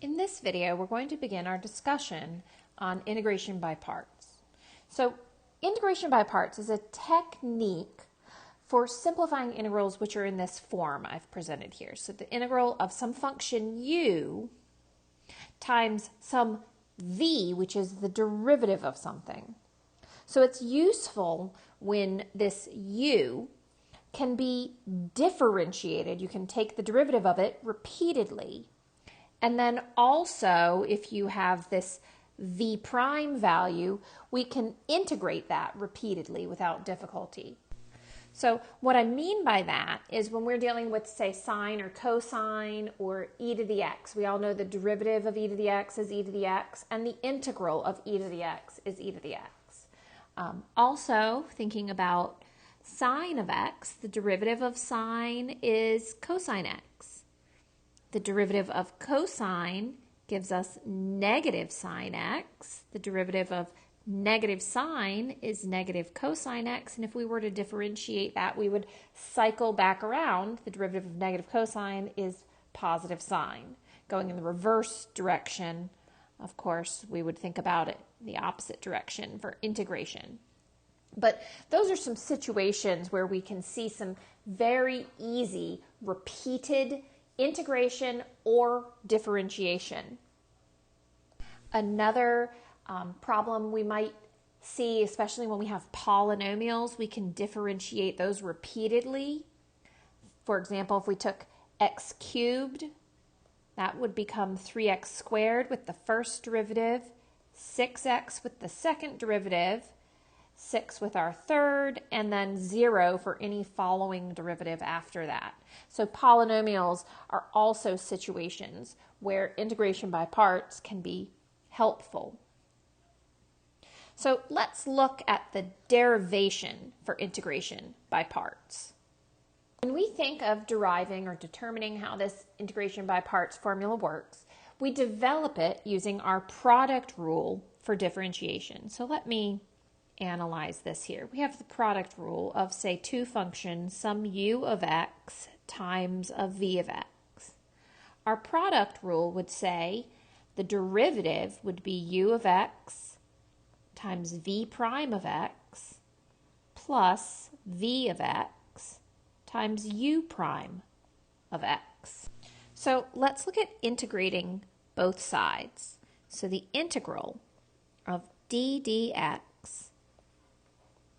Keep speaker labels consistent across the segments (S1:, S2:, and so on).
S1: In this video, we're going to begin our discussion on integration by parts. So, integration by parts is a technique for simplifying integrals which are in this form I've presented here. So, the integral of some function u times some v, which is the derivative of something. So, it's useful when this u can be differentiated. You can take the derivative of it repeatedly. And then also, if you have this v prime value, we can integrate that repeatedly without difficulty. So what I mean by that is when we're dealing with, say, sine or cosine or e to the x, we all know the derivative of e to the x is e to the x, and the integral of e to the x is e to the x. Also, thinking about sine of x, the derivative of sine is cosine x. The derivative of cosine gives us negative sine x. The derivative of negative sine is negative cosine x. And if we were to differentiate that, we would cycle back around. The derivative of negative cosine is positive sine. Going in the reverse direction, of course, we would think about it the opposite direction for integration. But those are some situations where we can see some very easy repeated integration or differentiation. Another problem we might see, especially when we have polynomials, we can differentiate those repeatedly. For example, if we took x cubed, that would become 3x squared with the first derivative, 6x with the second derivative, 6 with our third, and then 0 for any following derivative after that. So polynomials are also situations where integration by parts can be helpful. So let's look at the derivation for integration by parts. When we think of deriving or determining how this integration by parts formula works, we develop it using our product rule for differentiation. So let me analyze this here. We have the product rule of, say, two functions, some u of x times a v of x. Our product rule would say the derivative would be u of x times v prime of x plus v of x times u prime of x. So let's look at integrating both sides. So the integral of d dx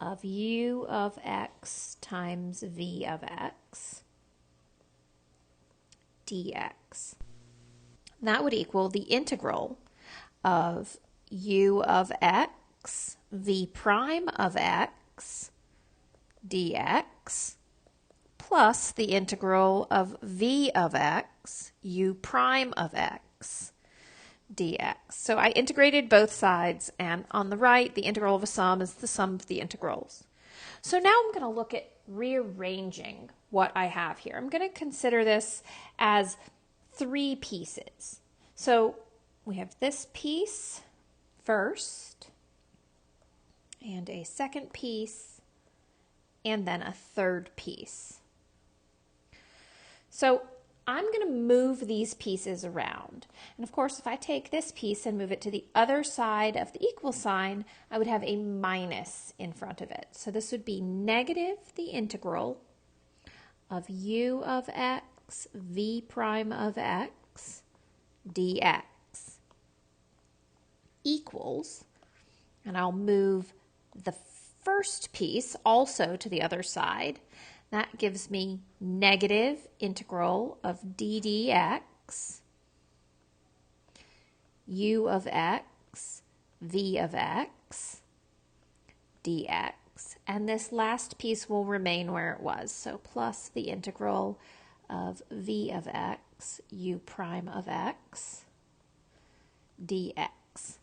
S1: of u of x times v of x dx. That would equal the integral of u of x v prime of x dx plus the integral of v of x u prime of x dx. So I integrated both sides, and on the right, the integral of a sum is the sum of the integrals. So now I'm going to look at rearranging what I have here. I'm going to consider this as three pieces. So we have this piece first, and a second piece, and then a third piece. So I'm going to move these pieces around. And of course, if I take this piece and move it to the other side of the equal sign, I would have a minus in front of it. So this would be negative the integral of u of x v prime of x dx equals, and I'll move the first piece also to the other side. That gives me negative integral of d dx, u of x, v of x, dx. And this last piece will remain where it was. So plus the integral of v of x, u prime of x, dx.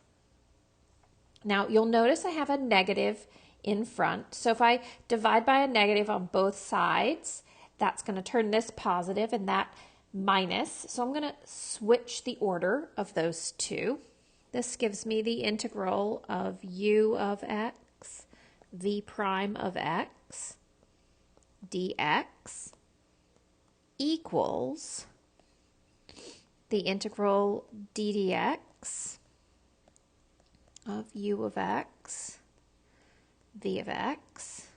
S1: Now you'll notice I have a negative in front. So if I divide by a negative on both sides, that's going to turn this positive and that minus. So I'm going to switch the order of those two. This gives me the integral of u of x, v prime of x, dx equals the integral d dx of u of x, v of x,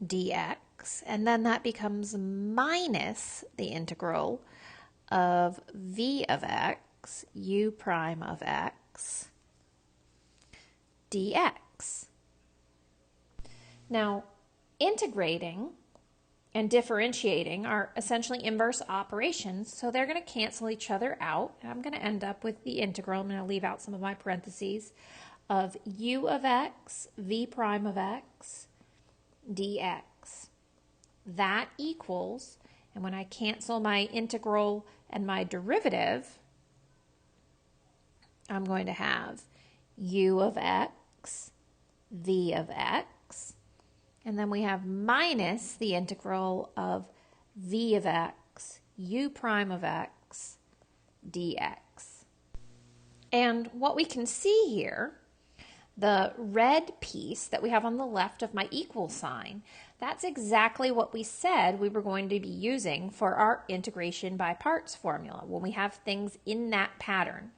S1: dx, and then that becomes minus the integral of v of x, u prime of x, dx. Now, integrating and differentiating are essentially inverse operations, so they're going to cancel each other out. And I'm going to end up with the integral. I'm going to leave out some of my parentheses of u of x, v prime of x, dx. That equals, and when I cancel my integral and my derivative, I'm going to have u of x, v of x, and then we have minus the integral of v of x, u prime of x, dx. And what we can see here, the red piece that we have on the left of my equal sign, that's exactly what we said we were going to be using for our integration by parts formula when we have things in that pattern.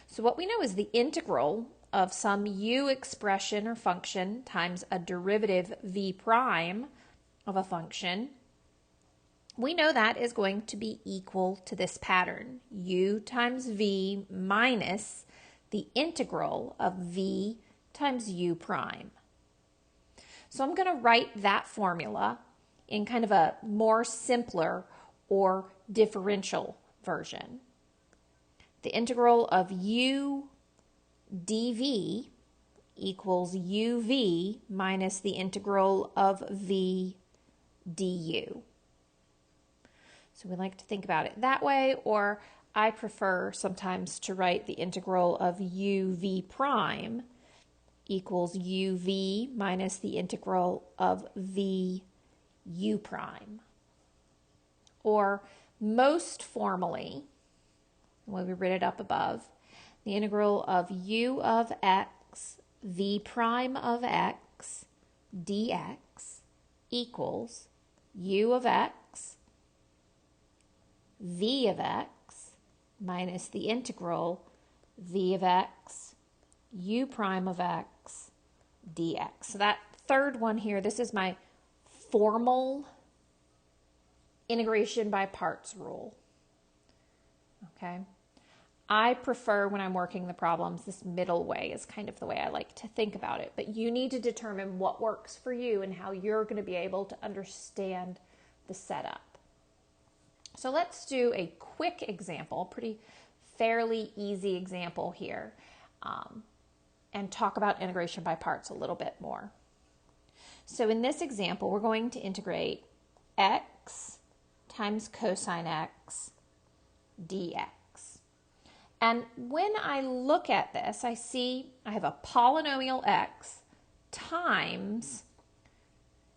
S1: So what we know is the integral of some u expression or function times a derivative v prime of a function. We know that is going to be equal to this pattern, u times v minus the integral of v times u prime. So I'm going to write that formula in kind of a more simpler or differential version. The integral of u dv equals uv minus the integral of v du. So we like to think about it that way, or I prefer sometimes to write the integral of uv prime equals uv minus the integral of v u prime. Or most formally, the way we written it up above, the integral of u of x, v prime of x, dx equals u of x, v of x minus the integral v of x, u prime of x, dx. So that third one here, this is my formal integration by parts rule. Okay. I prefer, when I'm working the problems, this middle way is kind of the way I like to think about it. But you need to determine what works for you and how you're going to be able to understand the setup. So let's do a quick example, pretty fairly easy example here, and talk about integration by parts a little bit more. So in this example, we're going to integrate x times cosine x dx. And when I look at this, I see I have a polynomial x times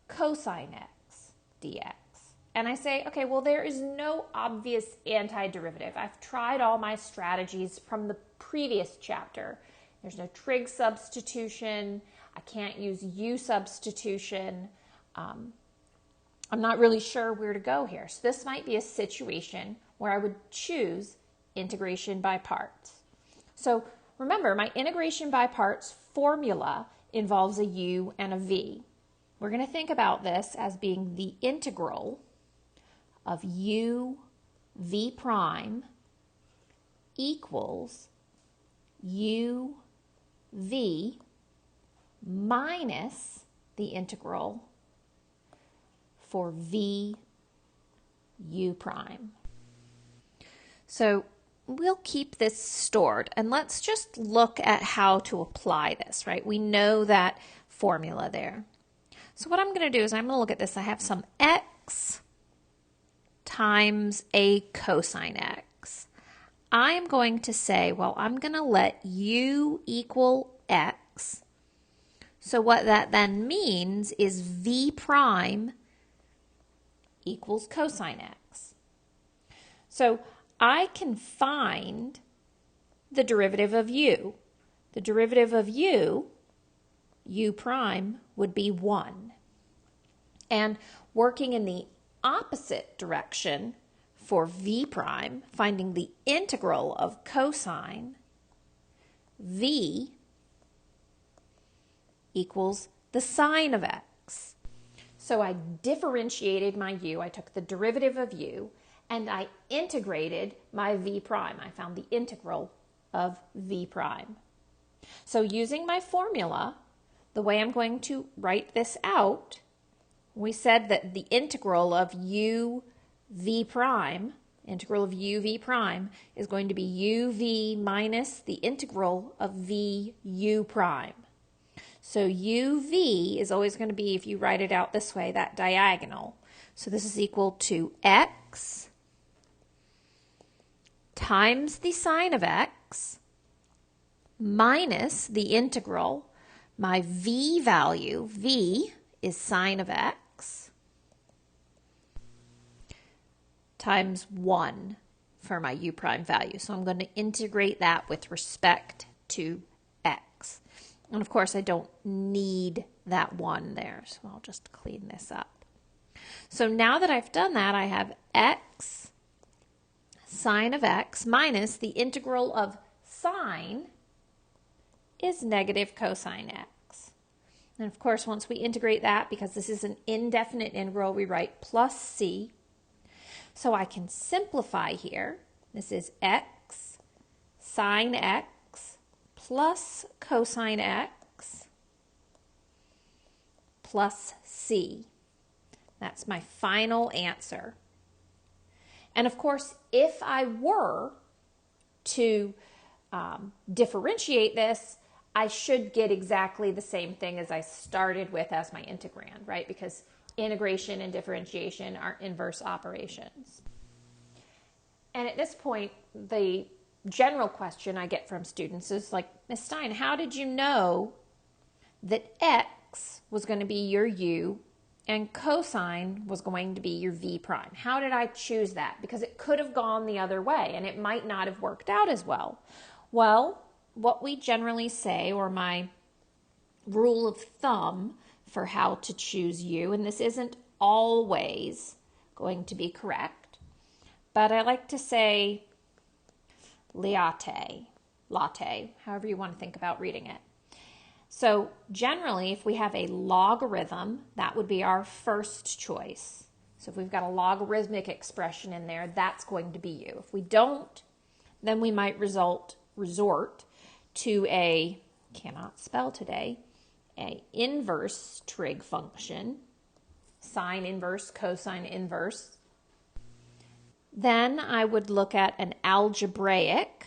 S1: cosine x dx. And I say, okay, well, there is no obvious antiderivative. I've tried all my strategies from the previous chapter. There's no trig substitution. I can't use u substitution. I'm not really sure where to go here. So this might be a situation where I would choose integration by parts. So remember, my integration by parts formula involves a u and a v. We're going to think about this as being the integral of u v prime equals u v minus the integral for v u prime. So we'll keep this stored, and let's just look at how to apply this, right? We know that formula there. So what I'm going to do is I'm going to look at this. I have some x times a cosine x. I am going to say, well, I'm going to let u equal x. So what that then means is v prime equals cosine x. So I can find the derivative of u. The derivative of u prime, would be 1. And working in the opposite direction for v prime, finding the integral of cosine v equals the sine of x. So I differentiated my u, I took the derivative of u, and I integrated my v prime. I found the integral of v prime. So using my formula, the way I'm going to write this out, we said that the integral of u v prime, integral of u v prime, is going to be uv minus the integral of v u prime. So uv is always going to be, if you write it out this way, that diagonal. So this is equal to x times the sine of x minus the integral. My v value, v is sine of x, times 1 for my u prime value. So I'm going to integrate that with respect to x. And of course, I don't need that 1 there, so I'll just clean this up. So now that I've done that, I have x sine of x minus the integral of sine is negative cosine x. And of course, once we integrate that, because this is an indefinite integral, we write plus c. So I can simplify here. This is x sine x plus cosine x plus c. That's my final answer. And of course, if I were to differentiate this, I should get exactly the same thing as I started with as my integrand, right? Because integration and differentiation are inverse operations. And at this point, the general question I get from students is like, Ms. Stein, how did you know that x was going to be your u and cosine was going to be your v prime? How did I choose that? Because it could have gone the other way and it might not have worked out as well. Well, what we generally say, or my rule of thumb for how to choose u, and this isn't always going to be correct, but I like to say latte, however you want to think about reading it. So generally, if we have a logarithm, that would be our first choice. So if we've got a logarithmic expression in there, that's going to be u. If we don't, then we might resort to a, cannot spell today, a inverse trig function, sine inverse, cosine inverse. Then I would look at an algebraic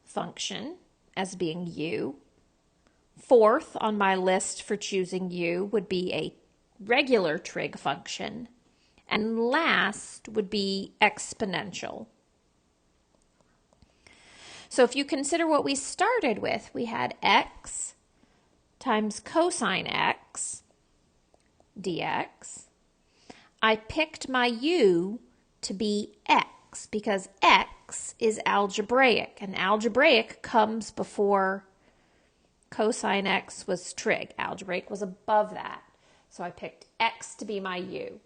S1: function as being u. Fourth on my list for choosing u would be a regular trig function. And last would be exponential. So if you consider what we started with, we had x times cosine x dx. I picked my u to be x because x is algebraic, and algebraic comes before cosine x was trig. Algebraic was above that. So I picked x to be my u.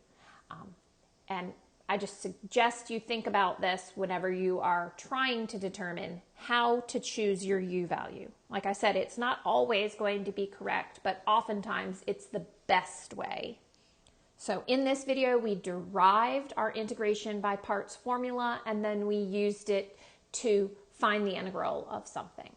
S1: And I just suggest you think about this whenever you are trying to determine how to choose your u value. Like I said, it's not always going to be correct, but oftentimes it's the best way. So in this video, we derived our integration by parts formula, and then we used it to find the integral of something.